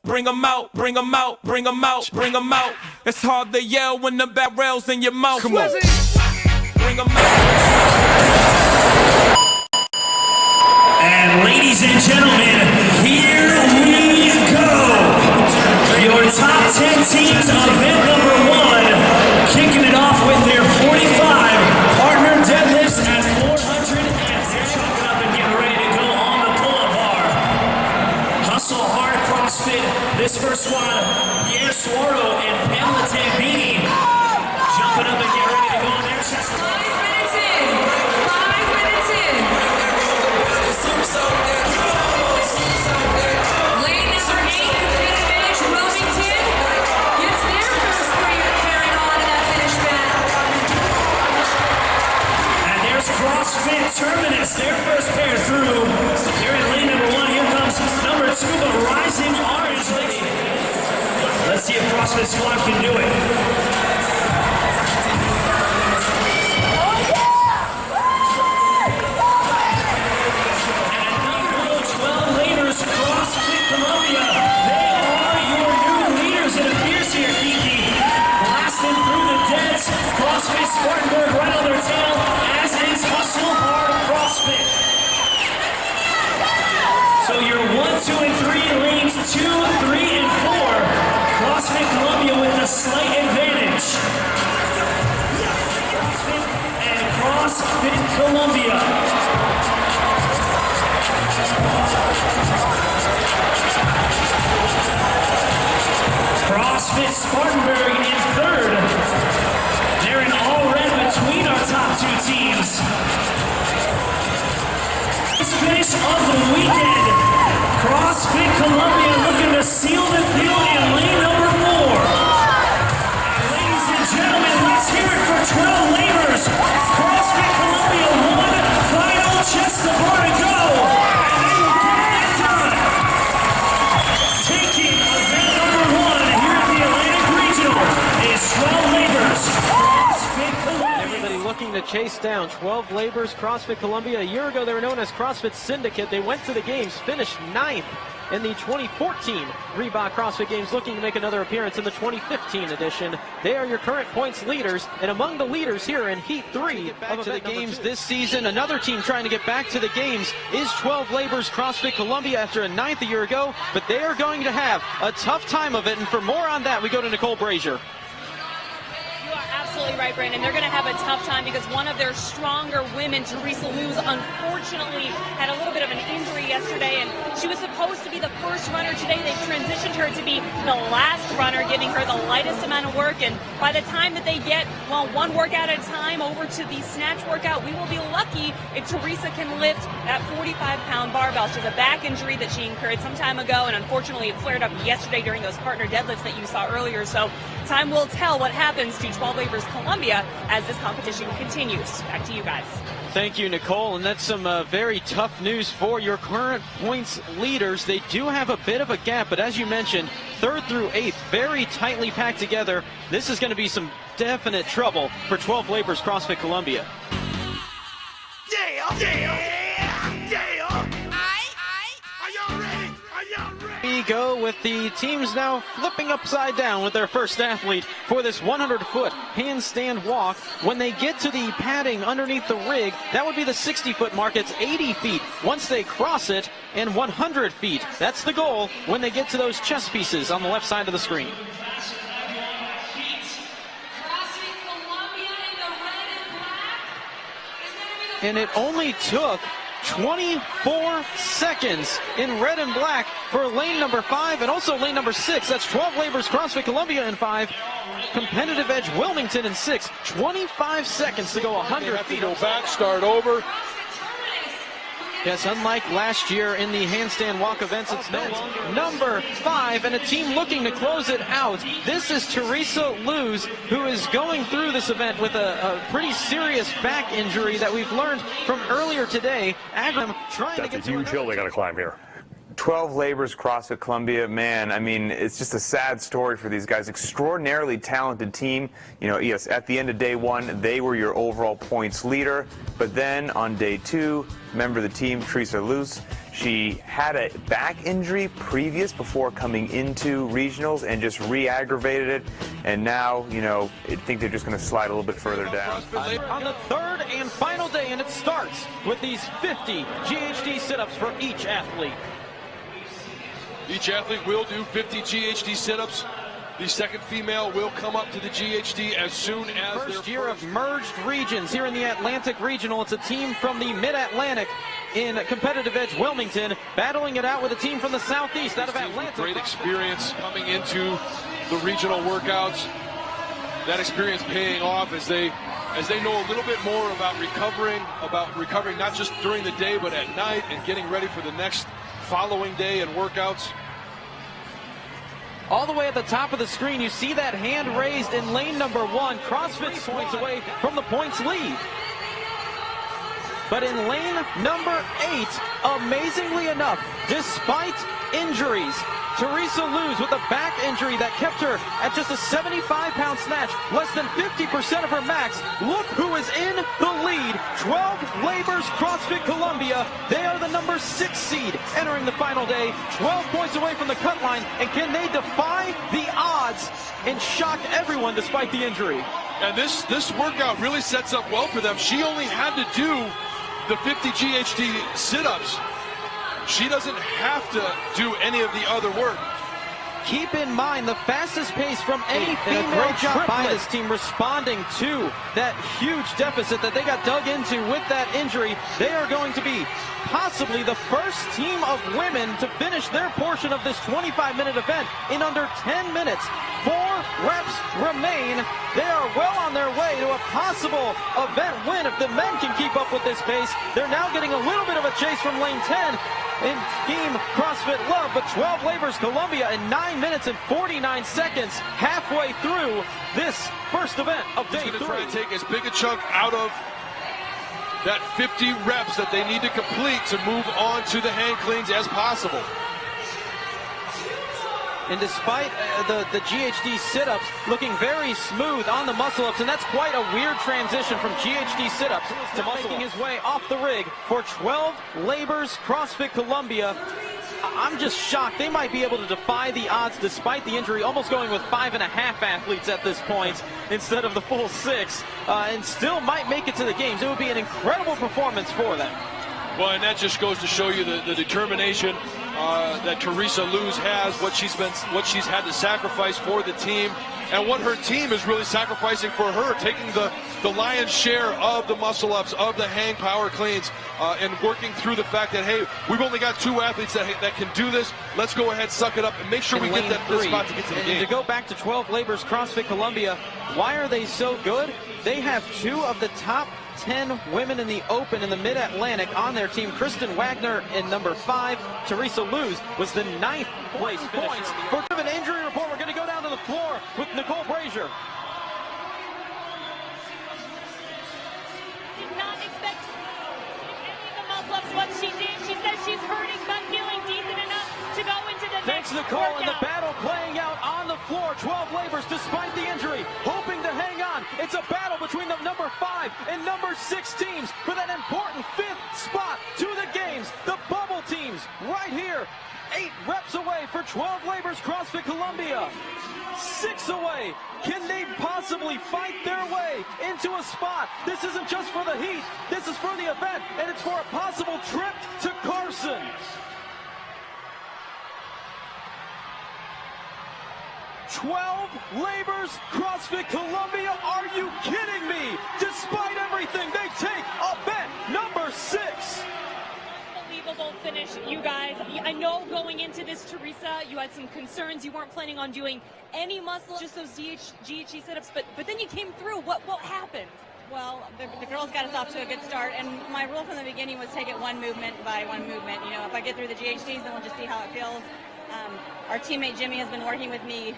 bring 'em out, bring 'em out, bring 'em out, bring 'em out. It's hard to yell when the barrel's in your mouth. Come on. Bring 'em out. And ladies and gentlemen, here we go. Your top 10 teams of event number 1, kicking it off with their 45 partner deadlifts at 400, and they're chalking up and getting ready to go on the pull-up bar. Hustle Hard CrossFit. This first squad, Pierre Suardo and Pamela Tambini, jumping up and getting ready to go on their chest. 5 minutes in. 5 minutes in. Lane number 8, finish Wilmington, gets their first player carried on to that finish mat. And there's CrossFit Terminus, their first pair through. They're in lane number 1. Here comes number 2, the Rising Orange Lady. Let's see if CrossFit Squad can do it. CrossFit Columbia, they are your new leaders, it appears here, Kiki. Blasting through the deads, CrossFit Spartanburg right on their tail, as is Hustle Hard CrossFit. So your 1, 2, and 3 lanes, 2, 3, and 4. CrossFit Columbia with a slight advantage. CrossFit Columbia. CrossFit Spartanburg in 3rd. They're in all red between our top 2 teams. This finish of the weekend. CrossFit Columbia looking to seal the deal in lane number 4. Ladies and gentlemen, let's hear it for 12 labors. CrossFit Columbia 1, final chest to bar to go. And they will get it done. Taking event number 1 here at the Atlantic Regional is 12 labors. CrossFit Columbia. Everybody looking to chase down 12 labors. CrossFit Columbia. A year ago, they were known as CrossFit Syndicate. They went to the games, finished 9th in the 2014 Reebok CrossFit Games, looking to make another appearance in the 2015 edition. They are your current points leaders, and among the leaders here in Heat 3 back to the games this season. Another team trying to get back to the games is 12 Labors CrossFit Columbia after a 9th a year ago, but they are going to have a tough time of it, and for more on that, we go to Nicole Brazier. Absolutely right, Brandon. They're going to have a tough time because one of their stronger women, Teresa Luz, unfortunately had a little bit of an injury yesterday, and she was supposed to be the first runner today. They transitioned her to be the last runner, giving her the lightest amount of work, and by the time that they get, well, one workout at a time over to the snatch workout, we will be lucky if Teresa can lift that 45-pound barbell. She has a back injury that she incurred some time ago, and unfortunately it flared up yesterday during those partner deadlifts that you saw earlier, so time will tell what happens to 12 Labors Columbia as this competition continues. Back to you guys. Thank you, Nicole, and that's some very tough news for your current points leaders. They do have a bit of a gap, but as you mentioned, 3rd through 8th, very tightly packed together. This is going to be some definite trouble for 12 Labors CrossFit Columbia. We go with the teams now flipping upside down with their first athlete for this 100-foot handstand walk. When they get to the padding underneath the rig, that would be the 60-foot mark. It's 80 feet once they cross it, and 100 feet. That's the goal when they get to those chess pieces on the left side of the screen. And it only took 24 seconds in red and black for lane number 5 and also lane number 6. That's 12 Labors CrossFit Columbia in 5. Competitive Edge Wilmington in 6. 25 seconds to go 100 feet. Go back, start over. Yes, unlike last year in the handstand walk events, it's number 5 and a team looking to close it out. This is Teresa Luz, who is going through this event with a pretty serious back injury that we've learned from earlier today. Agram trying to get to a huge hill they got to climb here. 12 Labors CrossFit Columbia, man, I mean, it's just a sad story for these guys. Extraordinarily talented team. You know, yes, at the end of day one, they were your overall points leader. But then on day two, member of the team, Teresa Luz, She had a back injury before coming into regionals and just re-aggravated it. And now, you know, I think they're just going to slide a little bit further down. On the third and final day, and it starts with these 50 GHD sit-ups for each athlete. Each athlete will do 50 GHD sit-ups. The second female will come up to the GHD as soon as First year of merged regions here in the Atlantic Regional. It's a team from the Mid-Atlantic in competitive edge Wilmington, battling it out with a team from the Southeast out of Atlanta. Great experience coming into the regional workouts. That experience paying off as they know a little bit more about recovering not just during the day but at night and getting ready for the next following day and workouts. All the way at the top of the screen, you see that hand raised in lane number 1. CrossFit's points away from the points lead. But in lane number 8, amazingly enough, despite injuries, Teresa Luz with a back injury that kept her at just a 75-pound snatch, less than 50% of her max. Look who is in the lead. 12 Labors CrossFit Columbia. They are the number 6 seed entering the final day, 12 points away from the cut line. And can they defy the odds and shock everyone despite the injury? And this workout really sets up well for them. She only had to do the 50 GHD sit-ups. She doesn't have to do any of the other work. Keep in mind the fastest pace from any female job by this team, responding to that huge deficit that they got dug into with that injury. They are going to be possibly the first team of women to finish their portion of this 25-minute event in under 10 minutes. 4 reps remain. They are well on their way to a possible event win if the men can keep up with this pace. They're now getting a little bit of a chase from lane 10 in Team CrossFit Love, but 12 Labors Columbia in 9 minutes and 49 seconds, halfway through this first event of day 3. Try to take as big a chunk out of that 50 reps that they need to complete to move on to the hang cleans as possible. And despite the GHD sit-ups looking very smooth on the muscle-ups, and that's quite a weird transition from GHD sit-ups to making his way off the rig for 12 Labors CrossFit Columbia. I'm just shocked. They might be able to defy the odds despite the injury, almost going with 5.5 athletes at this point instead of the full 6, and still might make it to the games. It would be an incredible performance for them. Well, and that just goes to show you the determination that Teresa Luz has, what she's had to sacrifice for the team, and what her team is really sacrificing for her, taking the lion's share of the muscle ups, of the hang power cleans, and working through the fact that, hey, we've only got 2 athletes that can do this. Let's go ahead, suck it up, and make sure we get that spot to get to the game. To go back to 12 Labors CrossFit Columbia, why are they so good? They have 2 of the top 10 women in the open in the Mid-Atlantic on their team. Kristen Wagner in number 5. Teresa Luz was the 9th place points. For an injury report, we're going to go down to the floor with Nicole Brazier. Did not expect any of the muscle-ups what she did. She says she's hurting but feeling decent enough to go into the Thanks, next Nicole, workout. and the battle playing out on the floor. 12 Labors, despite the injury, hoping to hang on. It's a battle between the number 5 and number 6 teams for that important 5th spot to the games. The bubble teams right here. 8 reps away for 12 Labors CrossFit Columbia. 6 away. Can they possibly fight their way into a spot? This isn't just for the heat. This is for the event, and it's for a possible trip to Carson. 12 Labors CrossFit Columbia. Are you kidding me? Despite everything, they take event number 6. Unbelievable finish, you guys. I know going into this, Teresa, you had some concerns. You weren't planning on doing any muscle, just those GHD sit-ups, but then you came through. What happened? Well, the girls got us off to a good start, and my rule from the beginning was take it one movement by one movement. You know, if I get through the GHDs, then we'll just see how it feels. Our teammate Jimmy has been working with me,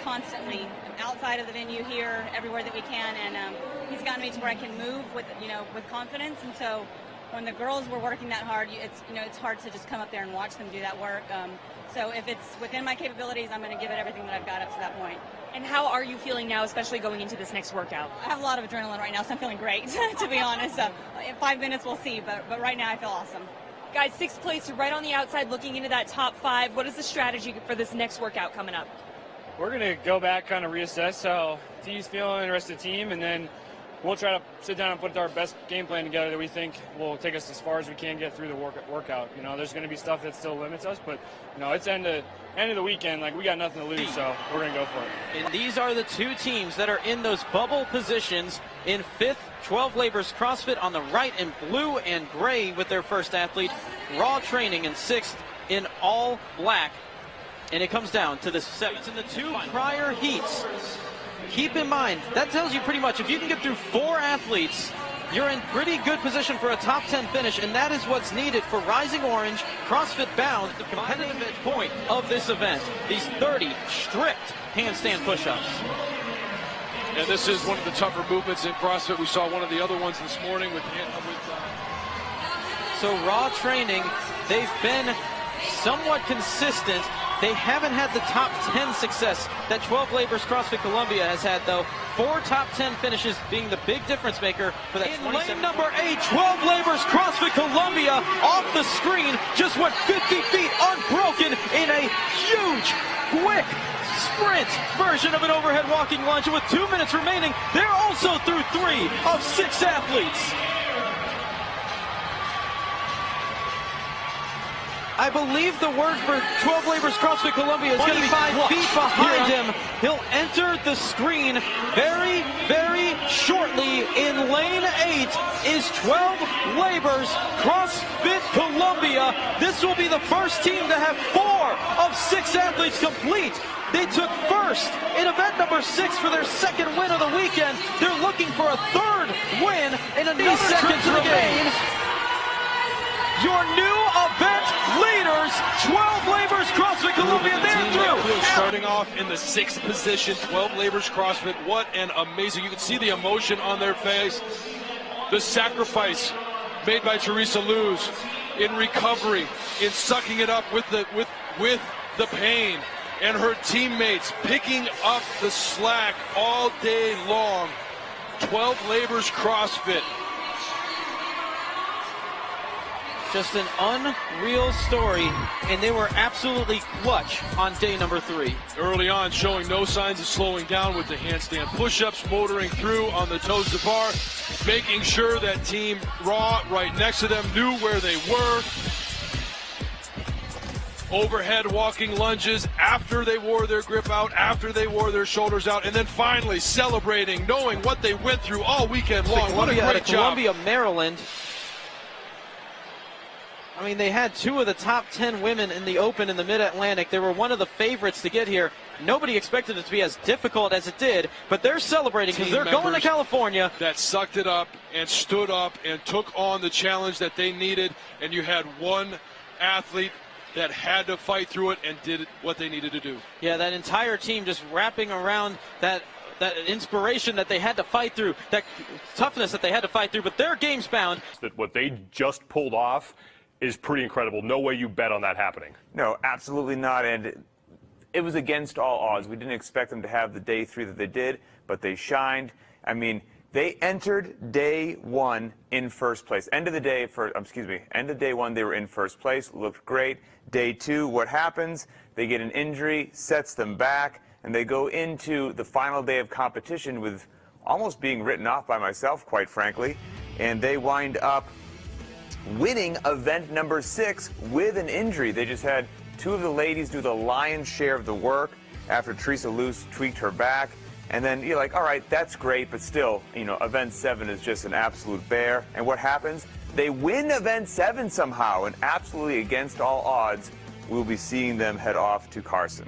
constantly outside of the venue here, everywhere that we can, and he's gotten me to where I can move with confidence. And so, when the girls were working that hard, it's hard to just come up there and watch them do that work. So if it's within my capabilities, I'm going to give it everything that I've got up to that point. And how are you feeling now, especially going into this next workout? I have a lot of adrenaline right now, so I'm feeling great, to be honest. In 5 minutes, we'll see, but right now I feel awesome. Guys, 6th place, right on the outside, looking into that top 5. What is the strategy for this next workout coming up? We're going to go back, kind of reassess how T's feeling and the rest of the team, and then we'll try to sit down and put our best game plan together that we think will take us as far as we can get through the workout. You know, there's going to be stuff that still limits us, but, you know, it's end of the weekend. Like, we got nothing to lose, so we're going to go for it. And these are the two teams that are in those bubble positions. In 5th, 12 Labors CrossFit on the right in blue and gray with their first athlete. Raw Training in 6th in all black. And it comes down to the 7th in the 2 prior heats. Keep in mind, that tells you pretty much if you can get through 4 athletes, you're in pretty good position for a top 10 finish, and that is what's needed for Rising Orange CrossFit Bound, the competitive point of this event. These 30 strict handstand push-ups. And this is one of the tougher movements in CrossFit. We saw one of the other ones this morning with So Raw Training, they've been somewhat consistent. They haven't had the top 10 success that 12 Labors CrossFit Columbia has had, though. 4 top 10 finishes being the big difference maker for that. In lane number 8, 12 Labors CrossFit Columbia off the screen, just went 50 feet unbroken in a huge, quick sprint version of an overhead walking lunge. And with 2 minutes remaining, they're also through 3 of 6 athletes. I believe the word for 12 Labors CrossFit Columbia is going to be 5 feet behind him. He'll enter the screen very, very shortly. In lane 8 is 12 Labors CrossFit Columbia. This will be the first team to have 4 of 6 athletes complete. They took first in event number 6 for their second win of the weekend. They're looking for a 3rd win in another seconds remain. Your new event leaders, 12 Labors CrossFit Columbia, they're through. Starting off in the 6th position, 12 Labors CrossFit. What an amazing, you can see the emotion on their face. The sacrifice made by Teresa Luz in recovery, in sucking it up with the pain, and her teammates picking up the slack all day long. 12 Labors CrossFit. Just an unreal story, and they were absolutely clutch on day number 3. Early on, showing no signs of slowing down with the handstand push-ups, motoring through on the toes to bar, making sure that Team Raw right next to them knew where they were. Overhead walking lunges after they wore their grip out, after they wore their shoulders out, and then finally celebrating, knowing what they went through all weekend long. What a great job. Columbia, Maryland. I mean, they had 2 of the top 10 women in the Open in the Mid-Atlantic. They were one of the favorites to get here. Nobody expected it to be as difficult as it did, but they're celebrating because they're going to California. That sucked it up and stood up and took on the challenge that they needed, and you had one athlete that had to fight through it and did what they needed to do. Yeah, that entire team just wrapping around that inspiration that they had to fight through, that toughness that they had to fight through, but they're games bound. That what they just pulled off is pretty incredible. No way you bet on that happening. No, absolutely not. And it was against all odds. We didn't expect them to have the day 3 that they did, but they shined. I mean, they entered day 1 in first place. End of day 1, they were in first place. Looked great. Day 2, what happens? They get an injury, sets them back, and they go into the final day of competition with almost being written off by myself, quite frankly. And they wind up winning event number 6 with an injury. They just had 2 of the ladies do the lion's share of the work after Teresa Luz tweaked her back. And then you're like, all right, that's great, but still, you know, event 7 is just an absolute bear. And what happens? They win event 7 somehow, and absolutely against all odds, we'll be seeing them head off to Carson.